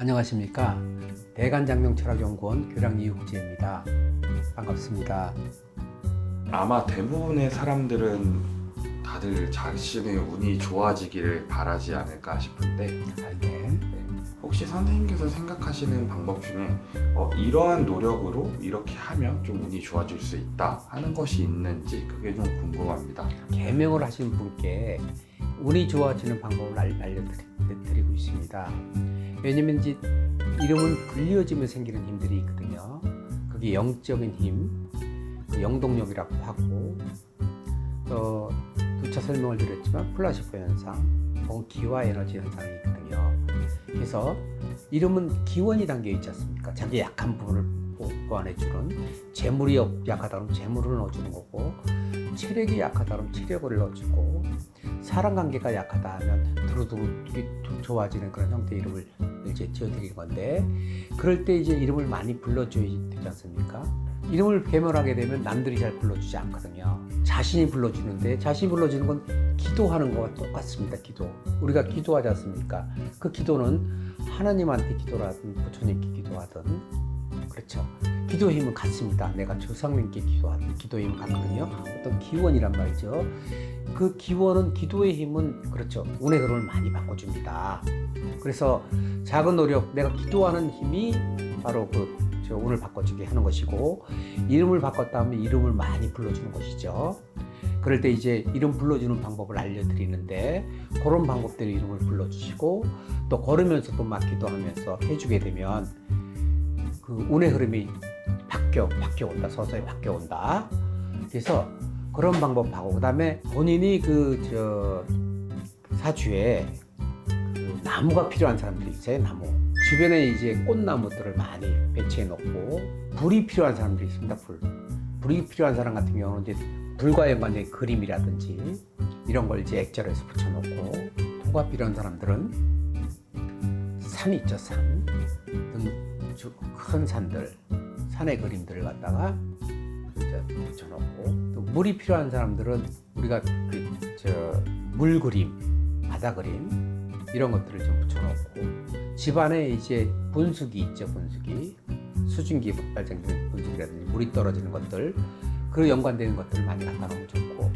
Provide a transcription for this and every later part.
안녕하십니까. 대간장명철학연구원 교량 이국재입니다. 반갑습니다. 아마 대부분의 사람들은 다들 자신의 운이 좋아지기를 바라지 않을까 싶은데 네. 혹시 선생님께서 생각하시는 방법 중에 이러한 노력으로 이렇게 하면 좀 운이 좋아질 수 있다 하는 것이 있는지 그게 좀 궁금합니다. 개명을 하신 분께 운이 좋아지는 방법을 알려드리고 있습니다. 왜냐면 이제 이름은 불리어지면 생기는 힘들이 있거든요. 그게 영적인 힘, 영동력이라고 하고 또 두차 설명을 드렸지만 플라시보 현상, 혹은 기화 에너지 현상이 있거든요. 그래서 이름은 기원이 담겨 있지 않습니까? 자기 약한 부분을 보완해주는, 재물이 약하다 그러면 재물을 넣어주는 거고, 체력이 약하다 그러면 체력을 넣어주고, 사람관계가 약하다 하면 두루두루 좋아지는 그런 형태의 이름을 이제 지어드리는 건데, 그럴 때 이제 이름을 많이 불러줘야 되지 않습니까? 이름을 개명하게 되면 남들이 잘 불러주지 않거든요. 자신이 불러주는데, 자신이 불러주는 건 기도하는 거와 똑같습니다. 기도. 우리가 기도하지 않습니까? 그 기도는 하나님한테 기도하든 부처님께 기도하든, 그렇죠. 기도의 힘은 같습니다. 내가 조상님께 기도하든 기도의 힘은 같거든요. 어떤 기원이란 말이죠. 그 기원은, 기도의 힘은 그렇죠. 운의 흐름을 많이 바꿔줍니다. 그래서 작은 노력, 내가 기도하는 힘이 바로 운을 바꿔주게 하는 것이고, 이름을 바꿨다 하면 이름을 많이 불러주는 것이죠. 그럴 때 이제 이름 불러주는 방법을 알려드리는데, 그런 방법대로 이름을 불러주시고, 또 걸으면서 또 막 기도하면서 해주게 되면 그 운의 흐름이 바뀌어온다. 서서히 바뀌어온다. 그래서 그런 방법하고, 그 다음에 본인이 사주에 나무가 필요한 사람들이 있어요. 나무. 주변에 이제 꽃나무들을 많이 배치해 놓고, 불이 필요한 사람들이 있습니다. 불이 필요한 사람 같은 경우는 이제 불과 연관된 그림이라든지 이런 걸 이제 액자로해서 붙여놓고, 토가 필요한 사람들은 산 있죠. 산. 큰 산들, 산의 그림들을 갖다가 붙여놓고, 또 물이 필요한 사람들은 우리가 물 그림, 바다 그림 이런 것들을 좀 붙여놓고, 집안에 이제 분수기 있죠. 분수기, 수증기 발생되는 분수기라든지 물이 떨어지는 것들, 그 연관되는 것들을 많이 갖다 놓으면 좋고,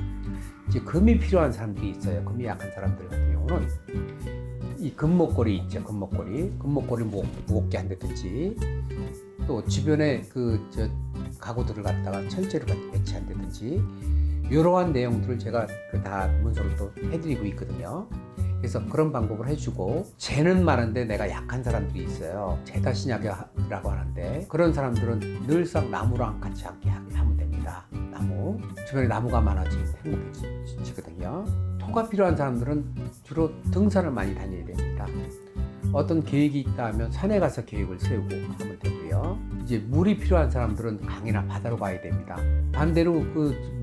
이제 금이 필요한 사람들이 있어요. 금이 약한 사람들 같은 경우는 이 금목걸이 있죠. 금목걸이 무겁게 한다든지, 또 주변에 가구들을 갖다가 철제로 배치한다든지, 이러한 내용들을 제가 다 문서로 또 해드리고 있거든요. 그래서 그런 방법을 해주고, 재는 많은데 내가 약한 사람들이 있어요. 재다신약이라고 하는데, 그런 사람들은 늘상 나무랑 같이 함께 하면 됩니다. 나무. 주변에 나무가 많아지면 행복해지거든요. 토가 필요한 사람들은 주로 등산을 많이 다녀야 됩니다. 어떤 계획이 있다 하면 산에 가서 계획을 세우고 하면 되고요. 이제 물이 필요한 사람들은 강이나 바다로 가야 됩니다. 반대로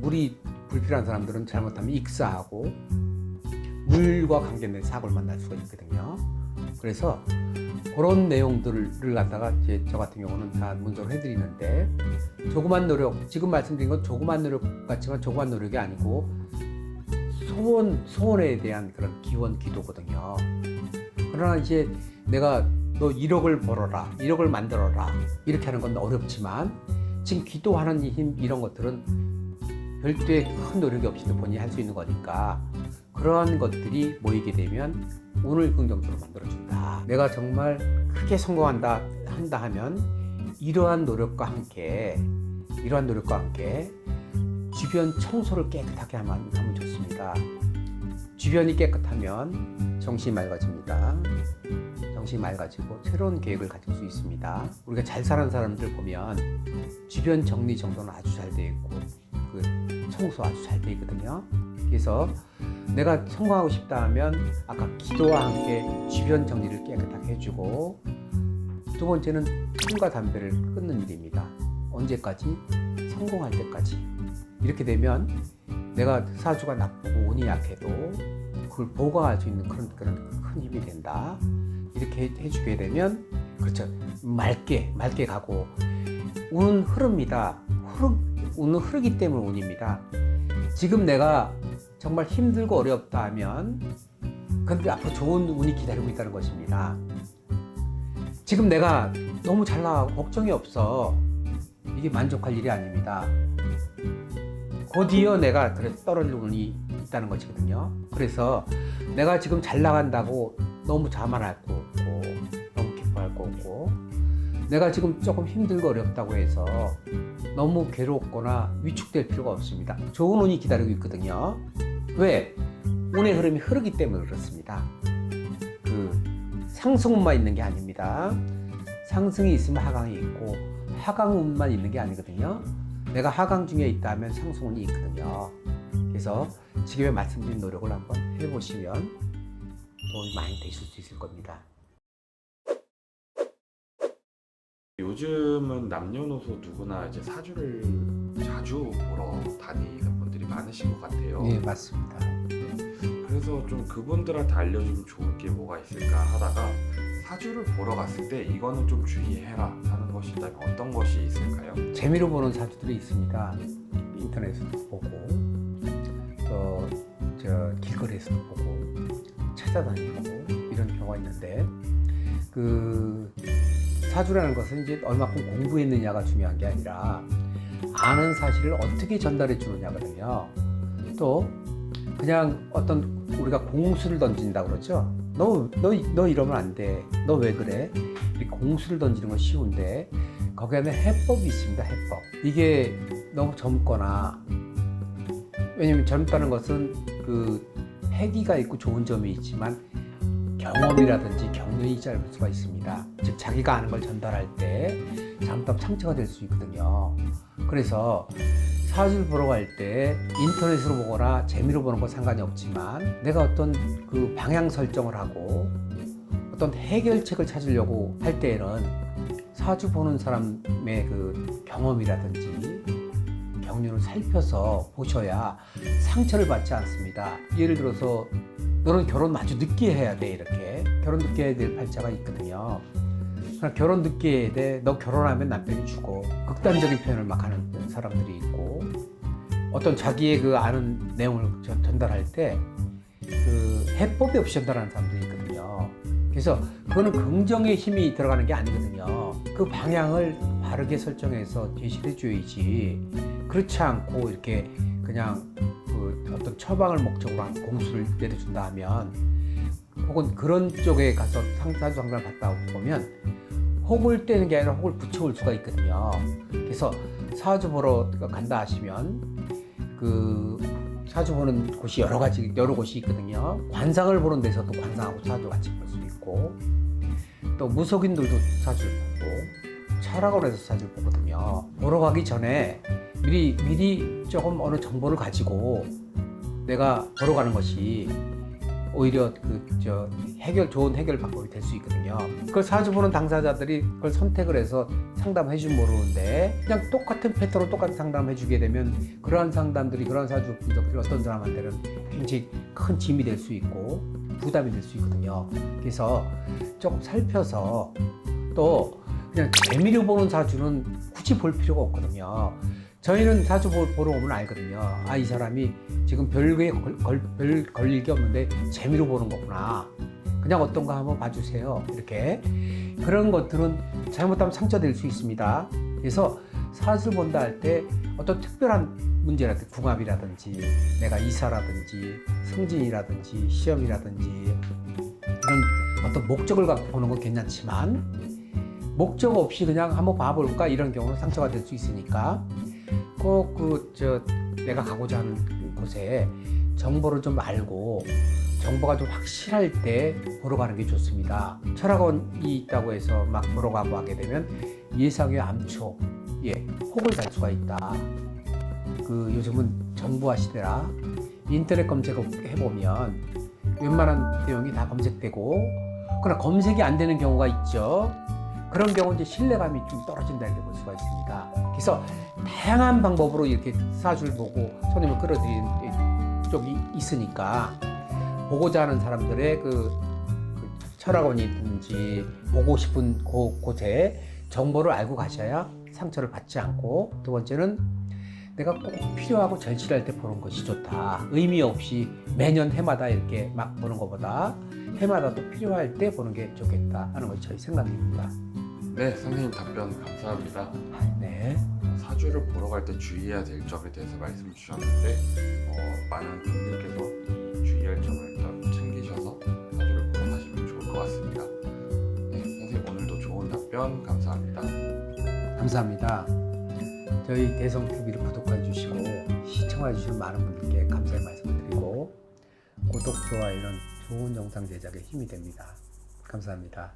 물이 불필요한 사람들은 잘못하면 익사하고 물과 관계된 사고를 만날 수가 있거든요. 그래서 그런 내용들을 갖다가 이제 저 같은 경우는 다 문서로 해드리는데, 조그만 노력, 지금 말씀드린 건 조그만 노력 같지만 조그만 노력이 아니고 소원에 대한 그런 기도거든요. 그러나 이제 내가 너 1억을 벌어라, 1억을 만들어라 이렇게 하는 건 어렵지만, 지금 기도하는 힘 이런 것들은 별도의 큰 노력이 없이도 본인이 할 수 있는 거니까, 그러한 것들이 모이게 되면 운을 긍정적으로 만들어준다. 내가 정말 크게 성공한다 하면 이러한 노력과 함께 주변 청소를 깨끗하게 하면 좋습니다. 주변이 깨끗하면 정신이 맑아집니다. 정신이 맑아지고 새로운 계획을 가질 수 있습니다. 우리가 잘 사는 사람들 보면 주변 정리 정돈은 아주 잘 되어 있고, 청소 아주 잘 되어 있거든요. 그래서 내가 성공하고 싶다 하면 아까 기도와 함께 주변 정리를 깨끗하게 해주고, 두 번째는 술과 담배를 끊는 일입니다. 언제까지? 성공할 때까지. 이렇게 되면 내가 사주가 나쁘고 운이 약해도 그걸 보강할 수 있는 그런 큰 힘이 된다. 이렇게 해주게 되면, 그렇죠, 맑게 가고, 운은 흐릅니다. 운은 흐르기 때문에 운입니다. 지금 내가 정말 힘들고 어렵다 하면, 그런데 앞으로 좋은 운이 기다리고 있다는 것입니다. 지금 내가 너무 잘 나가고 걱정이 없어. 이게 만족할 일이 아닙니다. 곧이어 내가 그래 떨어질 운이 있다는 것이거든요. 그래서 내가 지금 잘 나간다고 너무 자만할 거 없고 너무 기뻐할 거 없고 내가 지금 조금 힘들고 어렵다고 해서 너무 괴롭거나 위축될 필요가 없습니다. 좋은 운이 기다리고 있거든요. 왜? 운의 흐름이 흐르기 때문에 그렇습니다. 상승운만 있는 게 아닙니다. 상승이 있으면 하강이 있고 하강운만 있는 게 아니거든요. 내가 하강 중에 있다면 상승운이 있거든요. 그래서 지금의 말씀드린 노력을 한번 해보시면 도움이 많이 되실 수 있을 겁니다. 요즘은 남녀노소 누구나 이제 사주를 자주 보러 다니는 분들이 많으신 것 같아요. 네, 맞습니다. 그래서 좀 그분들한테 알려주면 좋을 게 뭐가 있을까 하다가 사주를 보러 갔을 때 이거는 좀 주의해라 하는 것이 있다면 어떤 것이 있을까요? 재미로 보는 사주들이 있습니다. 인터넷에서도 보고 또 길거리에서도 보고 찾아다니고 이런 경우가 있는데 그 사주라는 것은 이제 얼마큼 공부했느냐가 중요한 게 아니라 아는 사실을 어떻게 전달해 주느냐거든요. 또 그냥 어떤 우리가 공수를 던진다 그러죠. 너 이러면 안 돼. 너 왜 그래? 이 공수를 던지는 건 쉬운데 거기 안에 해법이 있습니다. 해법. 이게 너무 젊거나 왜냐면 젊다는 것은 그 패기가 있고 좋은 점이 있지만 경험이라든지 경륜이 짧을 수가 있습니다. 즉 자기가 아는 걸 전달할 때 잘못하면 상처가 될 수 있거든요. 그래서 사주를 보러 갈 때 인터넷으로 보거나 재미로 보는 건 상관이 없지만 내가 어떤 그 방향 설정을 하고 어떤 해결책을 찾으려고 할 때에는 사주 보는 사람의 그 경험이라든지 경륜을 살펴서 보셔야 상처를 받지 않습니다. 예를 들어서 너는 결혼 아주 늦게 해야 돼 이렇게 결혼 늦게 해야 될 팔자가 있거든요. 그러니까 결혼 늦게 해야 돼. 너 결혼하면 남편이 죽어. 극단적인 표현을 막 하는 사람들이 있고 어떤 자기의 그 아는 내용을 전달할 때 그 해법이 없이 전달하는 사람들이 있거든요. 그래서 그거는 긍정의 힘이 들어가는 게 아니거든요. 그 방향을 바르게 설정해서 제시해 줘야지. 그렇지 않고 이렇게 그냥 그 어떤 처방을 목적으로 한 공수를 내려준다 하면 혹은 그런 쪽에 가서 사주 상담을 받다 보면 혹을 떼는 게 아니라 혹을 붙여올 수가 있거든요. 그래서 사주 보러 간다 하시면 그 사주 보는 곳이 여러 곳이 있거든요. 관상을 보는 데서도 관상하고 사주 같이 볼 수 있고 또 무속인들도 사주를 보고 철학원에서 사주를 보거든요. 보러 가기 전에 미리 조금 어느 정보를 가지고 내가 보러 가는 것이 오히려 좋은 해결 방법이 될 수 있거든요. 그걸 사주 보는 당사자들이 그걸 선택을 해서 상담해 주면 모르는데 그냥 똑같은 패턴으로 똑같은 상담해 주게 되면 그러한 상담들이 그러한 사주 분석들이 어떤 사람한테는 굉장히 큰 짐이 될 수 있고 부담이 될 수 있거든요. 그래서 조금 살펴서 또 그냥 재미로 보는 사주는 굳이 볼 필요가 없거든요. 저희는 사주 보러 오면 알거든요. 아, 이 사람이 지금 별게 별 걸릴 게 없는데 재미로 보는 거구나. 그냥 어떤 거 한번 봐주세요. 이렇게 그런 것들은 잘못하면 상처될 수 있습니다. 그래서 사주를 본다 할 때 어떤 특별한 문제라든지 궁합이라든지 내가 이사라든지 승진이라든지 시험이라든지 이런 어떤 목적을 갖고 보는 건 괜찮지만 목적 없이 그냥 한번 봐볼까 이런 경우는 상처가 될 수 있으니까 꼭 내가 가고자 하는 곳에 정보를 좀 알고 정보가 좀 확실할 때 보러 가는 게 좋습니다. 철학원이 있다고 해서 막 보러 가고 하게 되면 예상외 암초, 혹을 갈 수가 있다. 요즘은 정보화 시대라 인터넷 검색해보면 웬만한 내용이 다 검색되고 그러나 검색이 안 되는 경우가 있죠. 그런 경우는 이제 신뢰감이 좀 떨어진다 이렇게 볼 수가 있습니다. 그래서 다양한 방법으로 이렇게 사주를 보고 손님을 끌어들이는 쪽이 있으니까 보고자 하는 사람들의 그 철학원이든지 보고 싶은 곳에 정보를 알고 가셔야 상처를 받지 않고 두 번째는 내가 꼭 필요하고 절실할 때 보는 것이 좋다. 의미 없이 매년 해마다 이렇게 막 보는 것보다 해마다 또 필요할 때 보는 게 좋겠다 하는 것이 저희 생각입니다. 네, 선생님 답변 감사합니다. 네. 사주를 보러 갈 때 주의해야 될 점에 대해서 말씀 주셨는데 많은 분들께서 주의할 점을 일단 챙기셔서 사주를 보러 가시면 좋을 것 같습니다. 네, 선생님 오늘도 좋은 답변 감사합니다. 감사합니다. 저희 대성TV를 구독해 주시고 시청해 주시는 많은 분들께 감사의 말씀을 드리고 구독, 좋아요는 좋은 영상 제작에 힘이 됩니다. 감사합니다.